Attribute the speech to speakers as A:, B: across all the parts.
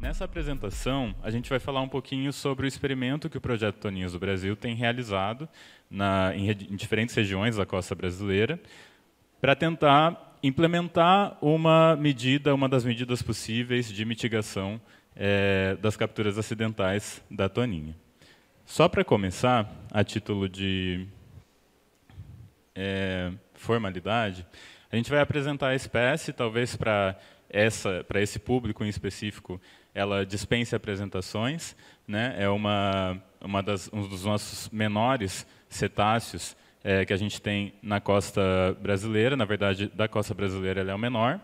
A: Nessa apresentação, a gente vai falar um pouquinho sobre o experimento que o Projeto Toninhas do Brasil tem realizado em diferentes regiões da costa brasileira, para tentar implementar uma das medidas possíveis de mitigação das capturas acidentais da toninha. Só para começar, a título de formalidade, a gente vai apresentar a espécie, talvez para esse público em específico, ela dispense apresentações, né? É um dos nossos menores cetáceos que a gente tem na costa brasileira. Na verdade, da costa brasileira ela é o menor.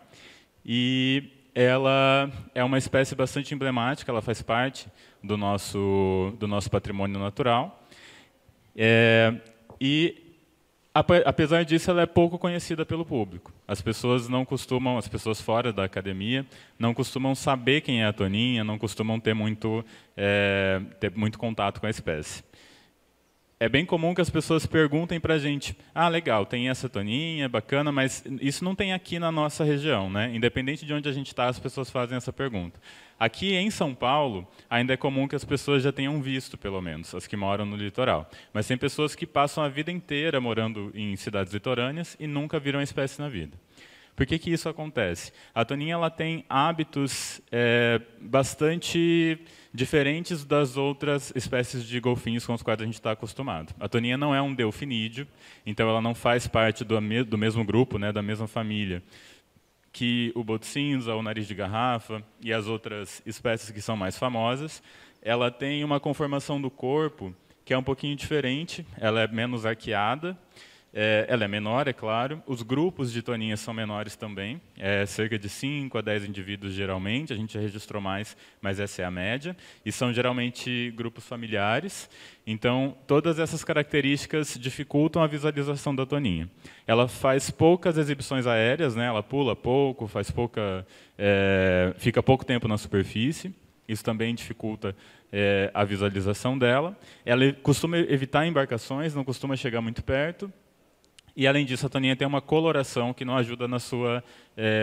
A: E ela é uma espécie bastante emblemática, ela faz parte do nosso patrimônio natural. E apesar disso, ela é pouco conhecida pelo público. As pessoas fora da academia, não costumam saber quem é a toninha, não costumam ter muito contato com a espécie. É bem comum que as pessoas perguntem para a gente: ah, legal, tem essa toninha, bacana, mas isso não tem aqui na nossa região, né? Independente de onde a gente está, as pessoas fazem essa pergunta. Aqui em São Paulo, ainda é comum que as pessoas já tenham visto, pelo menos, as que moram no litoral. Mas tem pessoas que passam a vida inteira morando em cidades litorâneas e nunca viram a espécie na vida. Por que isso acontece? A toninha ela tem hábitos bastante diferentes das outras espécies de golfinhos com os quais a gente está acostumado. A toninha não é um delfinídeo, então ela não faz parte do mesmo grupo, né, da mesma família, que o boto cinza, o nariz de garrafa e as outras espécies que são mais famosas. Ela tem uma conformação do corpo que é um pouquinho diferente, ela é menos arqueada, ela é menor, é claro. Os grupos de toninhas são menores também, cerca de 5 a 10 indivíduos geralmente. A gente já registrou mais, mas essa é a média. E são geralmente grupos familiares. Então, todas essas características dificultam a visualização da toninha. Ela faz poucas exibições aéreas, né? Ela pula pouco, fica pouco tempo na superfície. Isso também dificulta a visualização dela. Ela costuma evitar embarcações, não costuma chegar muito perto. E, além disso, a toninha tem uma coloração que não ajuda na sua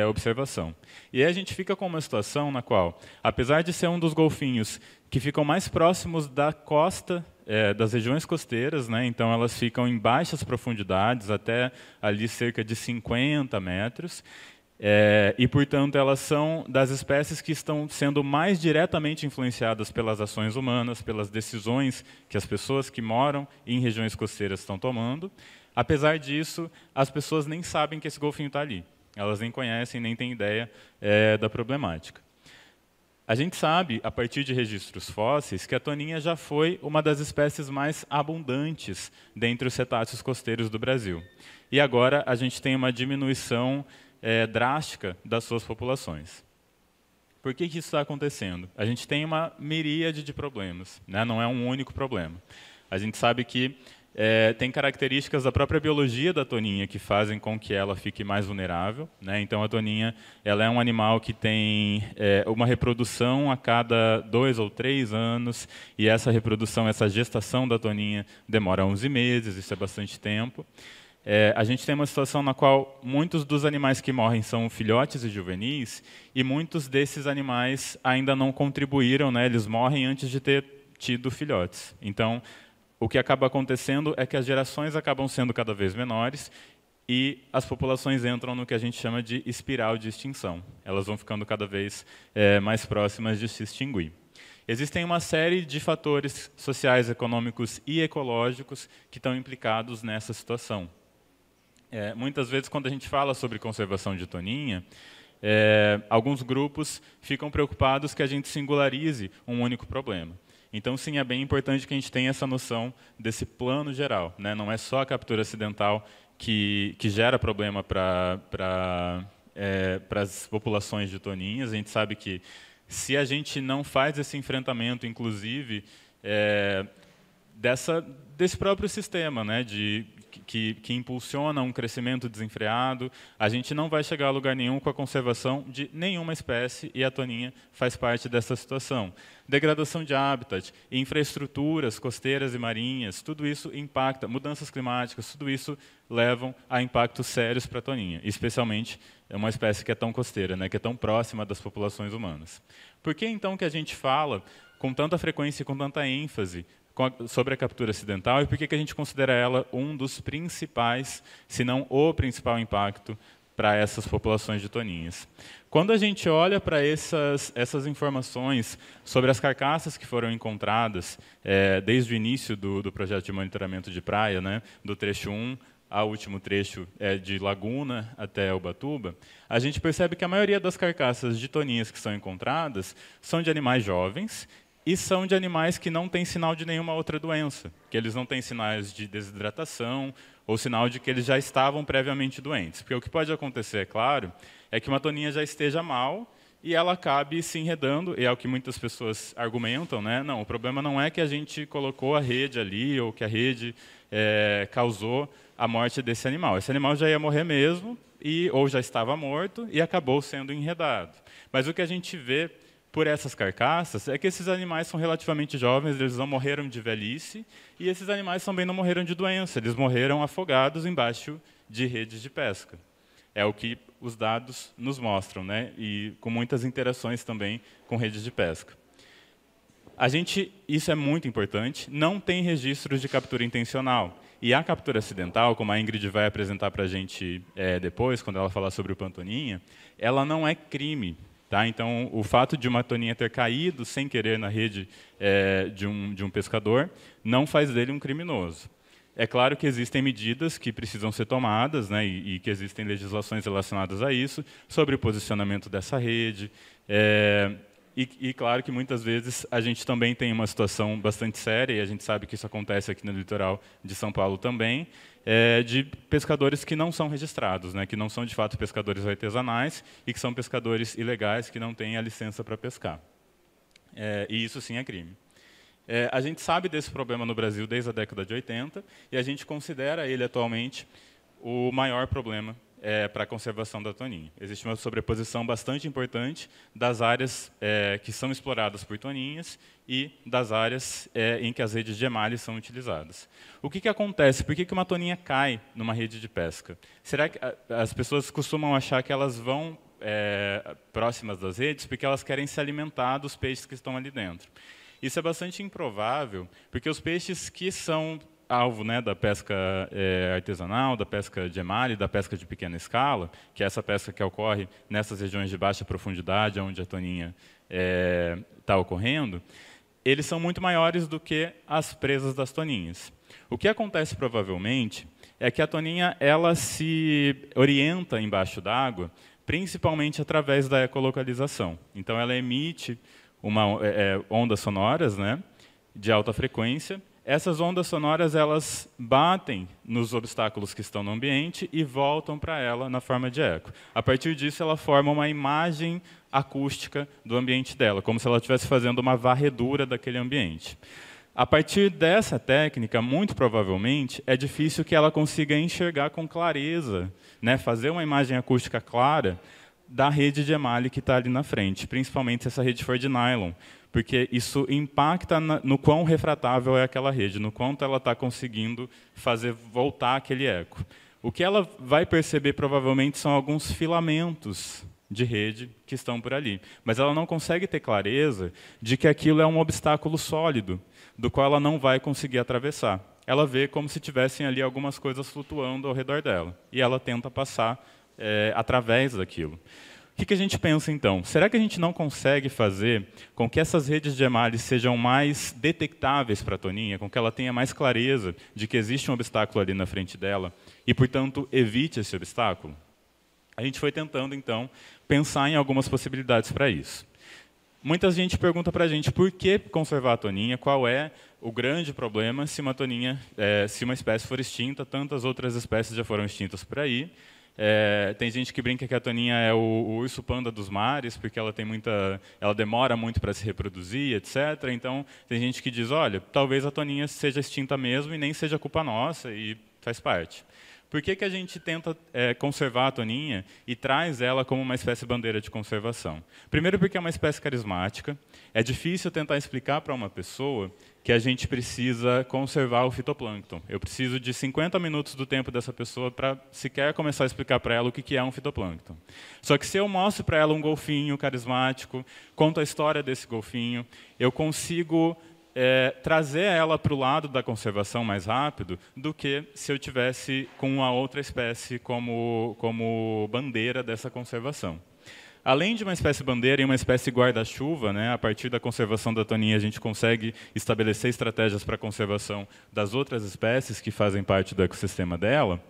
A: observação. E aí a gente fica com uma situação na qual, apesar de ser um dos golfinhos que ficam mais próximos da costa, das regiões costeiras, né, então elas ficam em baixas profundidades, até ali cerca de 50 metros, e, portanto, elas são das espécies que estão sendo mais diretamente influenciadas pelas ações humanas, pelas decisões que as pessoas que moram em regiões costeiras estão tomando. Apesar disso, as pessoas nem sabem que esse golfinho está ali. Elas nem conhecem, nem têm ideia da problemática. A gente sabe, a partir de registros fósseis, que a toninha já foi uma das espécies mais abundantes dentre os cetáceos costeiros do Brasil. E agora a gente tem uma diminuição drástica das suas populações. Por que isso está acontecendo? A gente tem uma miríade de problemas, né? Não é um único problema. A gente sabe que tem características da própria biologia da toninha que fazem com que ela fique mais vulnerável, né? Então, a toninha ela é um animal que tem uma reprodução a cada 2 ou 3 anos, e essa reprodução, essa gestação da toninha demora 11 meses, isso é bastante tempo. A gente tem uma situação na qual muitos dos animais que morrem são filhotes e juvenis, e muitos desses animais ainda não contribuíram, né? Eles morrem antes de ter tido filhotes. Então, o que acaba acontecendo é que as gerações acabam sendo cada vez menores e as populações entram no que a gente chama de espiral de extinção. Elas vão ficando cada vez mais próximas de se extinguir. Existem uma série de fatores sociais, econômicos e ecológicos que estão implicados nessa situação. Muitas vezes, quando a gente fala sobre conservação de toninha, alguns grupos ficam preocupados que a gente singularize um único problema. Então, sim, é bem importante que a gente tenha essa noção desse plano geral, né? Não é só a captura acidental que gera problema para as populações de toninhas. A gente sabe que, se a gente não faz esse enfrentamento, inclusive, desse próprio sistema, né, que impulsiona um crescimento desenfreado. A gente não vai chegar a lugar nenhum com a conservação de nenhuma espécie, e a toninha faz parte dessa situação. Degradação de habitat, infraestruturas costeiras e marinhas, tudo isso impacta, mudanças climáticas, tudo isso levam a impactos sérios para a toninha, especialmente uma espécie que é tão costeira, né, que é tão próxima das populações humanas. Por que, então, que a gente fala com tanta frequência e com tanta ênfase sobre a captura acidental, e por que a gente considera ela um dos principais, se não o principal impacto para essas populações de toninhas? Quando a gente olha para essas informações sobre as carcaças que foram encontradas desde o início do projeto de monitoramento de praia, né, do trecho 1 ao último trecho de Laguna até Ubatuba, a gente percebe que a maioria das carcaças de toninhas que são encontradas são de animais jovens, e são de animais que não têm sinal de nenhuma outra doença, que eles não têm sinais de desidratação ou sinal de que eles já estavam previamente doentes. Porque o que pode acontecer, é claro, é que uma toninha já esteja mal e ela acabe se enredando, e é o que muitas pessoas argumentam, né? Não, o problema não é que a gente colocou a rede ali ou que a rede causou a morte desse animal. Esse animal já ia morrer mesmo, ou já estava morto e acabou sendo enredado. Mas o que a gente vê por essas carcaças é que esses animais são relativamente jovens, eles não morreram de velhice, e esses animais também não morreram de doença, eles morreram afogados embaixo de redes de pesca. É o que os dados nos mostram, né? E com muitas interações também com redes de pesca. Isso é muito importante, não tem registros de captura intencional. E a captura acidental, como a Ingrid vai apresentar para a gente depois, quando ela falar sobre o pantoninha, ela não é crime. Tá? Então, o fato de uma toninha ter caído sem querer na rede de um pescador não faz dele um criminoso. É claro que existem medidas que precisam ser tomadas, né, e que existem legislações relacionadas a isso, sobre o posicionamento dessa rede. E claro que muitas vezes a gente também tem uma situação bastante séria, e a gente sabe que isso acontece aqui no litoral de São Paulo também, de pescadores que não são registrados, né, que não são de fato pescadores artesanais e que são pescadores ilegais que não têm a licença para pescar. E isso sim é crime. A gente sabe desse problema no Brasil desde a década de 80 e a gente considera ele atualmente o maior problema para a conservação da toninha. Existe uma sobreposição bastante importante das áreas que são exploradas por toninhas e das áreas em que as redes de emalhe são utilizadas. O que acontece? Por que uma toninha cai numa rede de pesca? Será que as pessoas costumam achar que elas vão próximas das redes porque elas querem se alimentar dos peixes que estão ali dentro? Isso é bastante improvável, porque os peixes que são alvo, né, da pesca artesanal, da pesca de emalhe, da pesca de pequena escala, que é essa pesca que ocorre nessas regiões de baixa profundidade, onde a toninha está ocorrendo, eles são muito maiores do que as presas das toninhas. O que acontece provavelmente é que a toninha ela se orienta embaixo d'água, principalmente através da ecolocalização. Então, ela emite ondas sonoras, né, de alta frequência. Essas ondas sonoras elas batem nos obstáculos que estão no ambiente e voltam para ela na forma de eco. A partir disso, ela forma uma imagem acústica do ambiente dela, como se ela estivesse fazendo uma varredura daquele ambiente. A partir dessa técnica, muito provavelmente, é difícil que ela consiga enxergar com clareza, né, fazer uma imagem acústica clara da rede de emalhe que está ali na frente, principalmente se essa rede for de nylon, porque isso impacta no quão refratável é aquela rede, no quanto ela está conseguindo fazer voltar aquele eco. O que ela vai perceber, provavelmente, são alguns filamentos de rede que estão por ali, mas ela não consegue ter clareza de que aquilo é um obstáculo sólido, do qual ela não vai conseguir atravessar. Ela vê como se tivessem ali algumas coisas flutuando ao redor dela, e ela tenta passar através daquilo. O que a gente pensa, então? Será que a gente não consegue fazer com que essas redes de emalhe sejam mais detectáveis para a toninha, com que ela tenha mais clareza de que existe um obstáculo ali na frente dela e, portanto, evite esse obstáculo? A gente foi tentando, então, pensar em algumas possibilidades para isso. Muita gente pergunta para a gente por que conservar a toninha, qual é o grande problema se uma toninha, se uma espécie for extinta, tantas outras espécies já foram extintas por aí. Tem gente que brinca que a toninha é o urso-panda dos mares, porque ela demora muito para se reproduzir, etc. Então, tem gente que diz, olha, talvez a toninha seja extinta mesmo e nem seja culpa nossa, e Faz parte. Por que a gente tenta conservar a toninha e traz ela como uma espécie bandeira de conservação? Primeiro porque é uma espécie carismática. É difícil tentar explicar para uma pessoa que a gente precisa conservar o fitoplâncton. Eu preciso de 50 minutos do tempo dessa pessoa para sequer começar a explicar para ela o que é um fitoplâncton. Só que se eu mostro para ela um golfinho carismático, conto a história desse golfinho, eu consigo trazer ela para o lado da conservação mais rápido do que se eu tivesse com uma outra espécie como bandeira dessa conservação. Além de uma espécie bandeira e uma espécie guarda-chuva, né, a partir da conservação da toninha a gente consegue estabelecer estratégias para a conservação das outras espécies que fazem parte do ecossistema dela,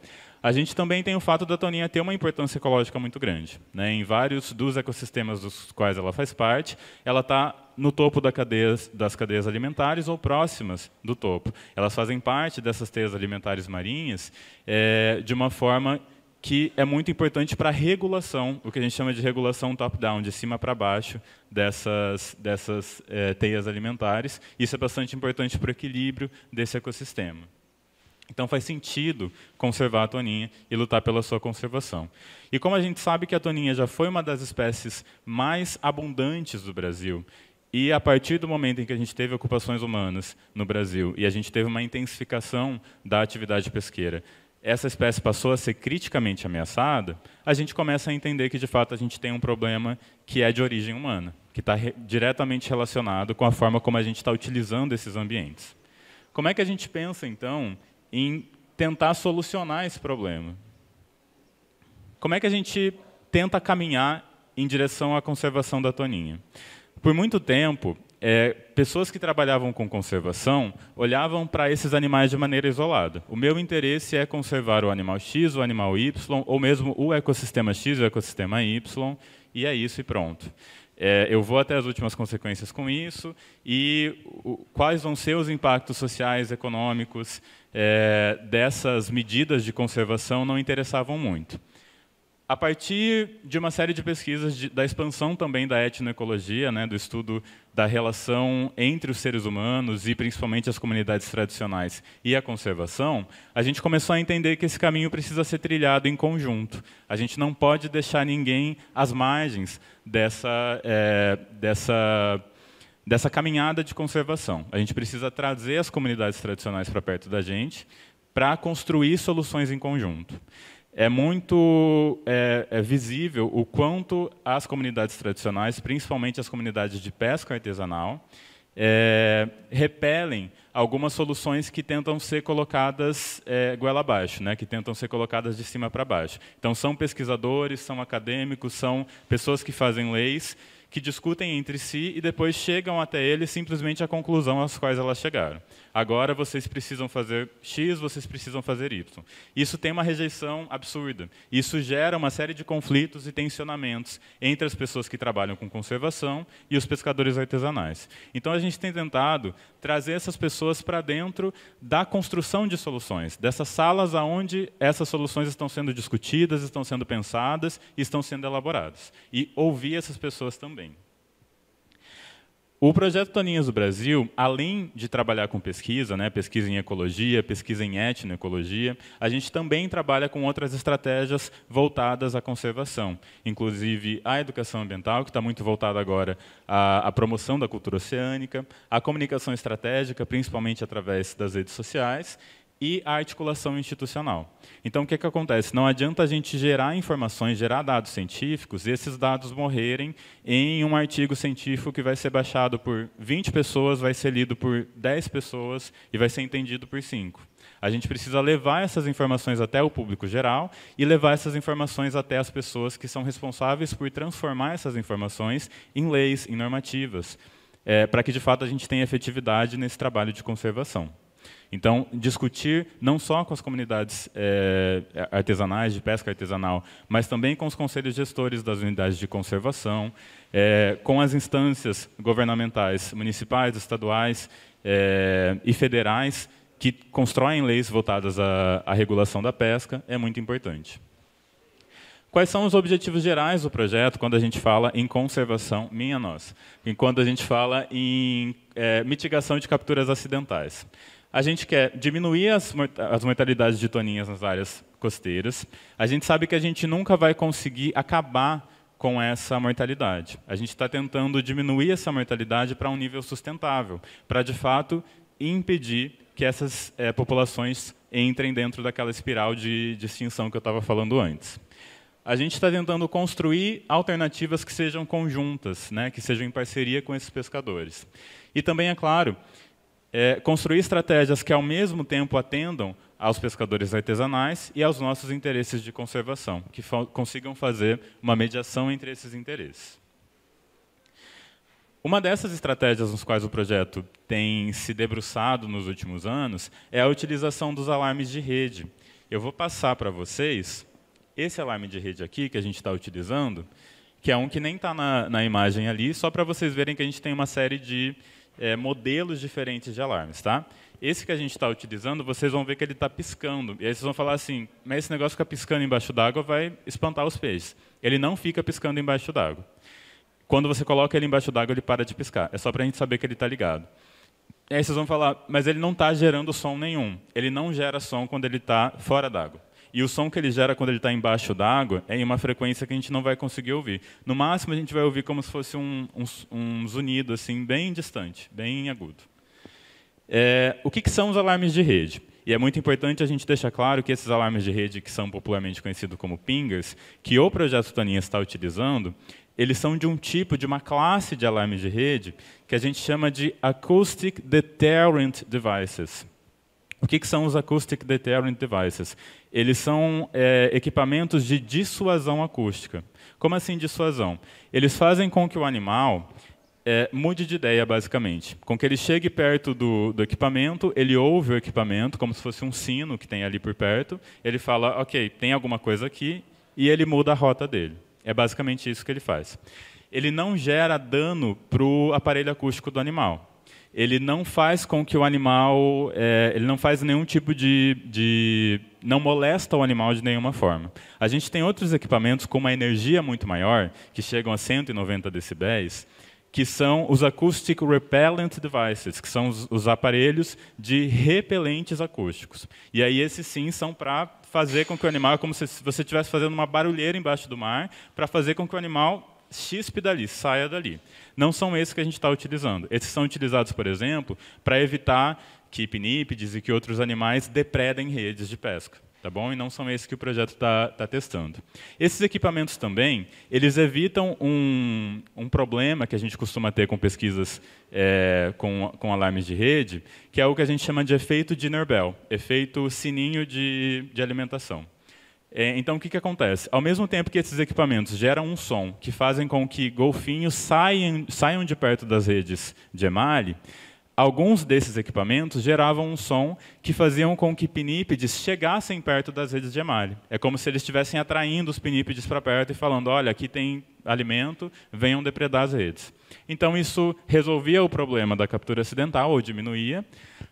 A: a gente também tem o fato da toninha ter uma importância ecológica muito grande, né? Em vários dos ecossistemas dos quais ela faz parte, ela está no topo das cadeias alimentares ou próximas do topo. Elas fazem parte dessas teias alimentares marinhas de uma forma que é muito importante para a regulação, o que a gente chama de regulação top-down, de cima para baixo dessas teias alimentares. Isso é bastante importante para o equilíbrio desse ecossistema. Então faz sentido conservar a toninha e lutar pela sua conservação. E como a gente sabe que a toninha já foi uma das espécies mais abundantes do Brasil, e a partir do momento em que a gente teve ocupações humanas no Brasil e a gente teve uma intensificação da atividade pesqueira, essa espécie passou a ser criticamente ameaçada, a gente começa a entender que, de fato, a gente tem um problema que é de origem humana, que está diretamente relacionado com a forma como a gente está utilizando esses ambientes. Como é que a gente pensa, então, em tentar solucionar esse problema? Como é que a gente tenta caminhar em direção à conservação da toninha? Por muito tempo, pessoas que trabalhavam com conservação olhavam para esses animais de maneira isolada. O meu interesse é conservar o animal X, o animal Y, ou mesmo o ecossistema X, o ecossistema Y, e é isso e pronto. Eu vou até as últimas consequências com isso, e quais vão ser os impactos sociais, econômicos dessas medidas de conservação não interessavam muito. A partir de uma série de pesquisas da expansão também da etnoecologia, né, do estudo da relação entre os seres humanos e principalmente as comunidades tradicionais e a conservação, a gente começou a entender que esse caminho precisa ser trilhado em conjunto. A gente não pode deixar ninguém às margens dessa caminhada de conservação. A gente precisa trazer as comunidades tradicionais para perto da gente para construir soluções em conjunto. É muito visível o quanto as comunidades tradicionais, principalmente as comunidades de pesca artesanal, repelem algumas soluções que tentam ser colocadas goela abaixo, né, que tentam ser colocadas de cima para baixo. Então, são pesquisadores, são acadêmicos, são pessoas que fazem leis, que discutem entre si e depois chegam até eles simplesmente à conclusão às quais elas chegaram. Agora vocês precisam fazer X, vocês precisam fazer Y. Isso tem uma rejeição absurda. Isso gera uma série de conflitos e tensionamentos entre as pessoas que trabalham com conservação e os pescadores artesanais. Então a gente tem tentado trazer essas pessoas para dentro da construção de soluções, dessas salas onde essas soluções estão sendo discutidas, estão sendo pensadas e estão sendo elaboradas. E ouvir essas pessoas também. O Projeto Toninhas do Brasil, além de trabalhar com pesquisa, né, pesquisa em ecologia, pesquisa em etnoecologia, a gente também trabalha com outras estratégias voltadas à conservação, inclusive a educação ambiental, que está muito voltada agora à promoção da cultura oceânica, a comunicação estratégica, principalmente através das redes sociais, e a articulação institucional. Então, o que acontece? Não adianta a gente gerar informações, gerar dados científicos, e esses dados morrerem em um artigo científico que vai ser baixado por 20 pessoas, vai ser lido por 10 pessoas e vai ser entendido por 5. A gente precisa levar essas informações até o público geral e levar essas informações até as pessoas que são responsáveis por transformar essas informações em leis, em normativas, para que, de fato, a gente tenha efetividade nesse trabalho de conservação. Então, discutir não só com as comunidades artesanais, de pesca artesanal, mas também com os conselhos gestores das unidades de conservação, com as instâncias governamentais, municipais, estaduais e federais, que constroem leis voltadas à regulação da pesca, é muito importante. Quais são os objetivos gerais do projeto quando a gente fala em conservação minha-nossa? E quando a gente fala em mitigação de capturas acidentais? A gente quer diminuir as mortalidades de toninhas nas áreas costeiras. A gente sabe que a gente nunca vai conseguir acabar com essa mortalidade. A gente está tentando diminuir essa mortalidade para um nível sustentável, para, de fato, impedir que essas populações entrem dentro daquela espiral de extinção que eu estava falando antes. A gente está tentando construir alternativas que sejam conjuntas, né, que sejam em parceria com esses pescadores. E também, é claro, construir estratégias que, ao mesmo tempo, atendam aos pescadores artesanais e aos nossos interesses de conservação, que consigam fazer uma mediação entre esses interesses. Uma dessas estratégias nos quais o projeto tem se debruçado nos últimos anos é a utilização dos alarmes de rede. Eu vou passar para vocês esse alarme de rede aqui que a gente está utilizando, que é um que nem está na imagem ali, só para vocês verem que a gente tem uma série de modelos diferentes de alarmes. Tá? Esse que a gente está utilizando, vocês vão ver que ele está piscando. E aí vocês vão falar assim, mas esse negócio fica piscando embaixo d'água vai espantar os peixes. Ele não fica piscando embaixo d'água. Quando você coloca ele embaixo d'água, ele para de piscar. É só para a gente saber que ele está ligado. E aí vocês vão falar, mas ele não está gerando som nenhum. Ele não gera som quando ele está fora d'água. E o som que ele gera quando ele está embaixo d'água é em uma frequência que a gente não vai conseguir ouvir. No máximo, a gente vai ouvir como se fosse um zunido assim, bem distante, bem agudo. O que são os alarmes de rede? E é muito importante a gente deixar claro que esses alarmes de rede, que são popularmente conhecidos como pingers, que o Projeto Toninhas está utilizando, eles são de um tipo, de uma classe de alarmes de rede que a gente chama de Acoustic Deterrent Devices. O que são os Acoustic Deterrent Devices? Eles são equipamentos de dissuasão acústica. Como assim dissuasão? Eles fazem com que o animal mude de ideia, basicamente. Com que ele chegue perto do equipamento, ele ouve o equipamento, como se fosse um sino que tem ali por perto, ele fala, ok, tem alguma coisa aqui, e ele muda a rota dele. É basicamente isso que ele faz. Ele não gera dano para o aparelho acústico do animal. Ele não faz com que o animal... ele não faz nenhum tipo não molesta o animal de nenhuma forma. A gente tem outros equipamentos com uma energia muito maior, que chegam a 190 decibéis, que são os Acoustic Repellent Devices, que são os aparelhos de repelentes acústicos. E aí esses sim são para fazer com que o animal, como se você estivesse fazendo uma barulheira embaixo do mar, para fazer com que o animal chispe dali, saia dali. Não são esses que a gente está utilizando. Esses são utilizados, por exemplo, para evitar que pinípedes e que outros animais depredem redes de pesca. Tá bom? E não são esses que o projeto está testando. Esses equipamentos também, eles evitam um problema que a gente costuma ter com pesquisas com alarmes de rede, que é o que a gente chama de efeito Dinner Bell, efeito sininho de alimentação. Então, o que acontece? Ao mesmo tempo que esses equipamentos geram um som que fazem com que golfinhos saiam de perto das redes de emalhe, alguns desses equipamentos geravam um som que faziam com que pinípedes chegassem perto das redes de emalhe. É como se eles estivessem atraindo os pinípedes para perto e falando, olha, aqui tem alimento, venham depredar as redes. Então, isso resolvia o problema da captura acidental, ou diminuía,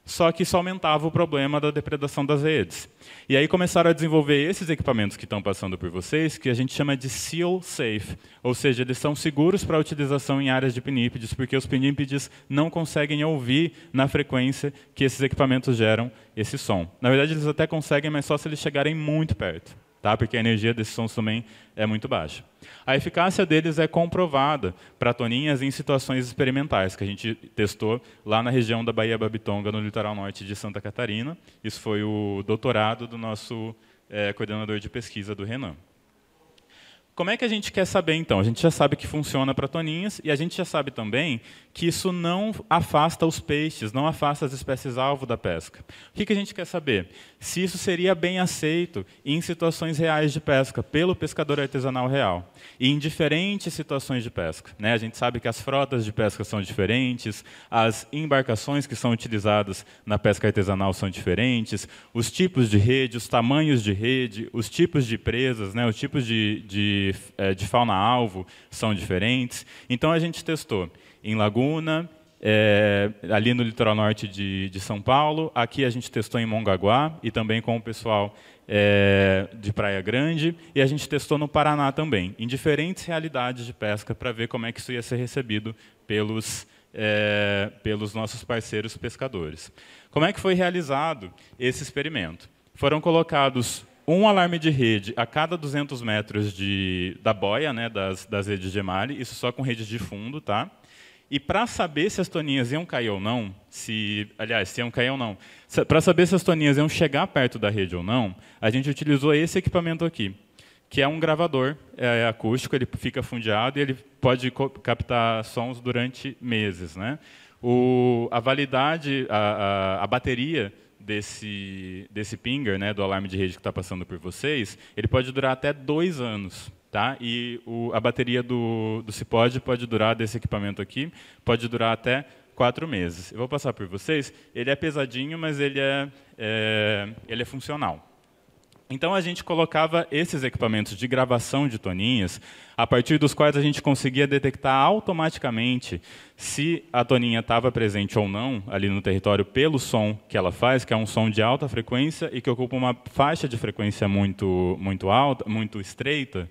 A: só que isso aumentava o problema da depredação das redes. E aí começaram a desenvolver esses equipamentos que estão passando por vocês, que a gente chama de Seal Safe, ou seja, eles são seguros para a utilização em áreas de pinípedes, porque os pinípedes não conseguem ouvir na frequência que esses equipamentos geram esse som. Na verdade, eles até conseguem, mas só se eles chegarem muito perto, tá? Porque a energia desses sons também é muito baixa. A eficácia deles é comprovada para toninhas em situações experimentais, que a gente testou lá na região da Baía Babitonga, no litoral norte de Santa Catarina. Isso foi o doutorado do nosso coordenador de pesquisa, do Renan. Como é que a gente quer saber, então? A gente já sabe que funciona para toninhas e a gente já sabe também que isso não afasta os peixes, não afasta as espécies-alvo da pesca. O que a gente quer saber? Se isso seria bem aceito em situações reais de pesca, pelo pescador artesanal real, e em diferentes situações de pesca. Né? A gente sabe que as frotas de pesca são diferentes, as embarcações que são utilizadas na pesca artesanal são diferentes, os tipos de rede, os tamanhos de rede, os tipos de presas, né? Os tipos de fauna-alvo são diferentes. Então, a gente testou em Laguna, ali no litoral norte de São Paulo. Aqui a gente testou em Mongaguá e também com o pessoal de Praia Grande. E a gente testou no Paraná também, em diferentes realidades de pesca, para ver como é que isso ia ser recebido pelos pelos nossos parceiros pescadores. Como é que foi realizado esse experimento? Foram colocados um alarme de rede a cada 200 metros da boia, né, das redes de emalhe, isso só com redes de fundo, tá? E para saber se as toninhas iam cair ou não, se iam cair ou não, para saber se as toninhas iam chegar perto da rede ou não, a gente utilizou esse equipamento aqui, que é um gravador acústico, ele fica fundeado e ele pode captar sons durante meses, né? A validade, a bateria desse pinger, né, do alarme de rede que está passando por vocês, ele pode durar até 2 anos. Tá? E a bateria do Cipod pode durar, desse equipamento aqui, pode durar até 4 meses. Eu vou passar por vocês. Ele é pesadinho, mas ele é funcional. Então, a gente colocava esses equipamentos de gravação de toninhas, a partir dos quais a gente conseguia detectar automaticamente se a toninha estava presente ou não ali no território pelo som que ela faz, que é um som de alta frequência e que ocupa uma faixa de frequência muito alta, muito estreita.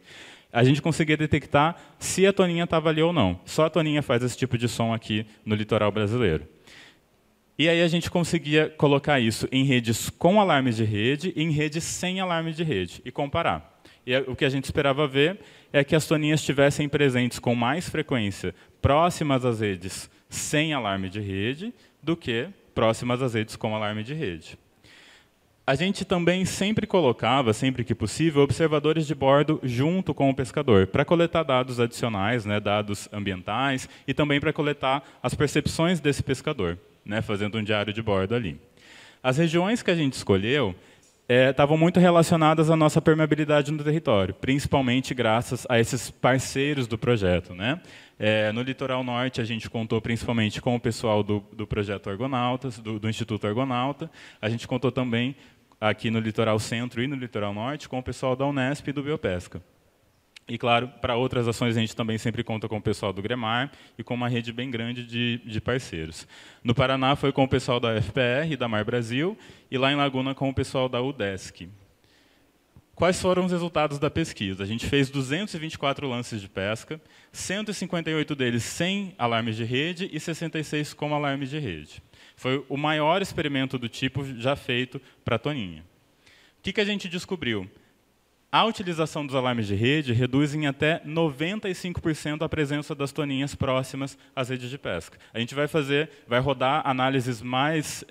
A: A gente conseguia detectar se a toninha estava ali ou não. Só a toninha faz esse tipo de som aqui no litoral brasileiro. E aí a gente conseguia colocar isso em redes com alarmes de rede e em redes sem alarme de rede e comparar. E o que a gente esperava ver é que as toninhas estivessem presentes com mais frequência próximas às redes sem alarme de rede do que próximas às redes com alarme de rede. A gente também sempre colocava, sempre que possível, observadores de bordo junto com o pescador, para coletar dados adicionais, né, dados ambientais, e também para coletar as percepções desse pescador, né, fazendo um diário de bordo ali. As regiões que a gente escolheu estavam muito relacionadas à nossa permeabilidade no território, principalmente graças a esses parceiros do projeto, né? No litoral norte, a gente contou principalmente com o pessoal do projeto Argonautas, do Instituto Argonauta. A gente contou também aqui no litoral centro e no litoral norte com o pessoal da Unesp e do Biopesca. E, claro, para outras ações, a gente também sempre conta com o pessoal do Gremar e com uma rede bem grande de parceiros. No Paraná, foi com o pessoal da FPR e da Mar Brasil, e lá em Laguna, com o pessoal da UDESC. Quais foram os resultados da pesquisa? A gente fez 224 lances de pesca, 158 deles sem alarmes de rede e 66 com alarmes de rede. Foi o maior experimento do tipo já feito para a toninha. O que a gente descobriu? A utilização dos alarmes de rede reduz em até 95% a presença das toninhas próximas às redes de pesca. A gente vai rodar análises mais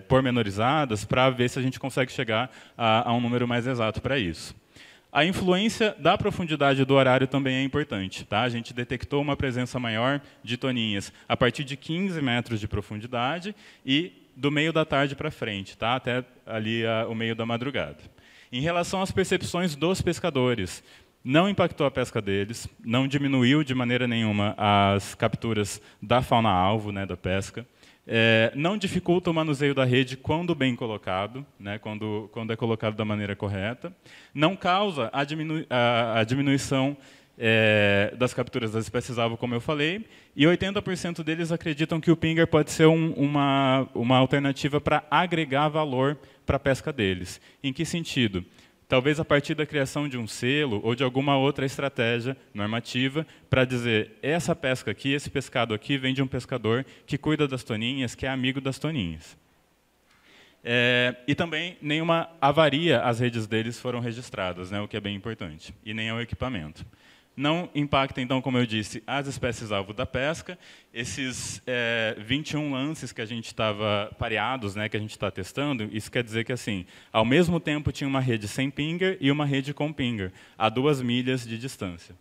A: pormenorizadas para ver se a gente consegue chegar a um número mais exato para isso. A influência da profundidade do horário também é importante. Tá? A gente detectou uma presença maior de toninhas a partir de 15 metros de profundidade e do meio da tarde para frente, tá? Até ali o meio da madrugada. Em relação às percepções dos pescadores, não impactou a pesca deles, não diminuiu de maneira nenhuma as capturas da fauna-alvo, né, da pesca, não dificulta o manuseio da rede quando bem colocado, né, quando é colocado da maneira correta, não causa a diminuição das capturas das espécies-alvo, como eu falei, e 80% deles acreditam que o pinger pode ser uma alternativa para agregar valor para a pesca deles. Em que sentido? Talvez a partir da criação de um selo ou de alguma outra estratégia normativa para dizer essa pesca aqui, esse pescado aqui vem de um pescador que cuida das toninhas, que é amigo das toninhas. E também nenhuma avaria às redes deles foram registradas, né, o que é bem importante, e nem ao equipamento. Não impacta, então, como eu disse, as espécies-alvo da pesca. Esses 21 lances que a gente estava pareados, né, que a gente está testando, isso quer dizer que, assim, ao mesmo tempo tinha uma rede sem pinger e uma rede com pinger, a 2 milhas de distância.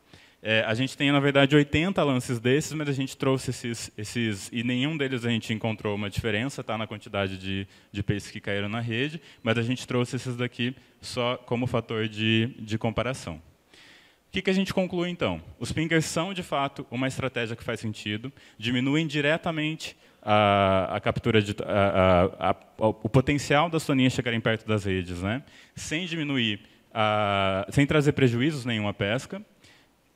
A: A gente tem, na verdade, 80 lances desses, mas a gente trouxe esses e nenhum deles a gente encontrou uma diferença, tá, na quantidade de peixes que caíram na rede, mas a gente trouxe esses daqui só como fator de comparação. O que a gente conclui, então? Os pingers são, de fato, uma estratégia que faz sentido, diminuem diretamente a captura, o potencial das toninhas chegarem perto das redes, né? Sem trazer prejuízos nenhum à pesca.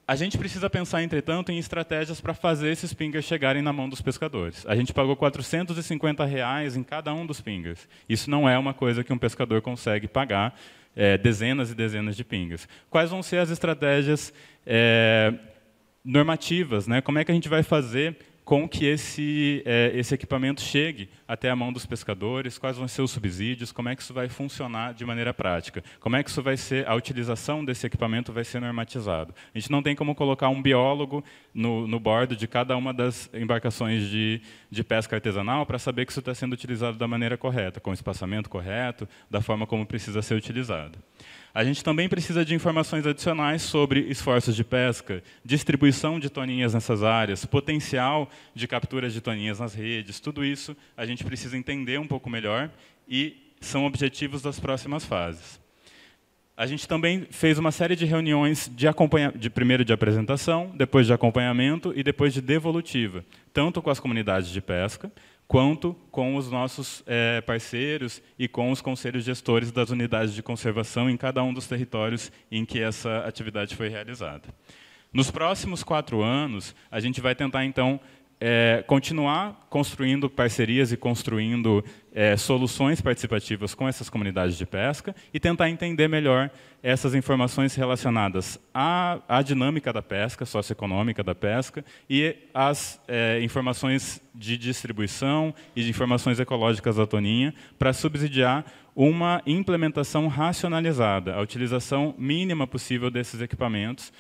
A: A gente precisa pensar, entretanto, em estratégias para fazer esses pingers chegarem na mão dos pescadores. A gente pagou R$ 450 em cada um dos pingers. Isso não é uma coisa que um pescador consegue pagar, dezenas e dezenas de pingers. Quais vão ser as estratégias normativas, né? Como é que a gente vai fazer com que esse equipamento chegue até a mão dos pescadores, quais vão ser os subsídios, como é que isso vai funcionar de maneira prática, como é que isso vai ser, a utilização desse equipamento vai ser normatizado. A gente não tem como colocar um biólogo no bordo de cada uma das embarcações de pesca artesanal para saber que isso está sendo utilizado da maneira correta, com o espaçamento correto, da forma como precisa ser utilizado. A gente também precisa de informações adicionais sobre esforços de pesca, distribuição de toninhas nessas áreas, potencial de captura de toninhas nas redes. Tudo isso a gente precisa entender um pouco melhor e são objetivos das próximas fases. A gente também fez uma série de reuniões primeiro de apresentação, depois de acompanhamento e depois de devolutiva, tanto com as comunidades de pesca, quanto com os nossos parceiros e com os conselhos gestores das unidades de conservação em cada um dos territórios em que essa atividade foi realizada. Nos próximos 4 anos, a gente vai tentar, então, continuar construindo parcerias e construindo soluções participativas com essas comunidades de pesca e tentar entender melhor essas informações relacionadas à dinâmica da pesca, socioeconômica da pesca, e as informações de distribuição e de informações ecológicas da toninha, para subsidiar uma implementação racionalizada, a utilização mínima possível desses equipamentos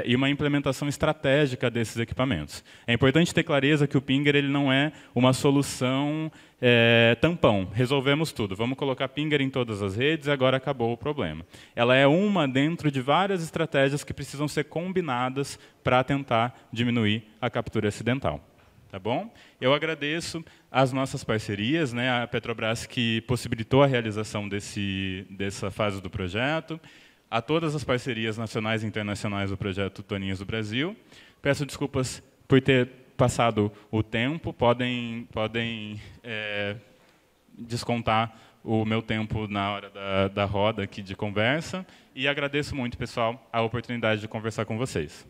A: e uma implementação estratégica desses equipamentos. É importante ter clareza que o Pinger ele não é uma solução tampão. Resolvemos tudo. Vamos colocar Pinger em todas as redes e agora acabou o problema. Ela é uma dentro de várias estratégias que precisam ser combinadas para tentar diminuir a captura acidental. Tá bom? Eu agradeço as nossas parcerias, né, a Petrobras que possibilitou a realização dessa fase do projeto, a todas as parcerias nacionais e internacionais do projeto Toninhas do Brasil. Peço desculpas por ter passado o tempo, podem descontar o meu tempo na hora da roda aqui de conversa, e agradeço muito, pessoal, a oportunidade de conversar com vocês.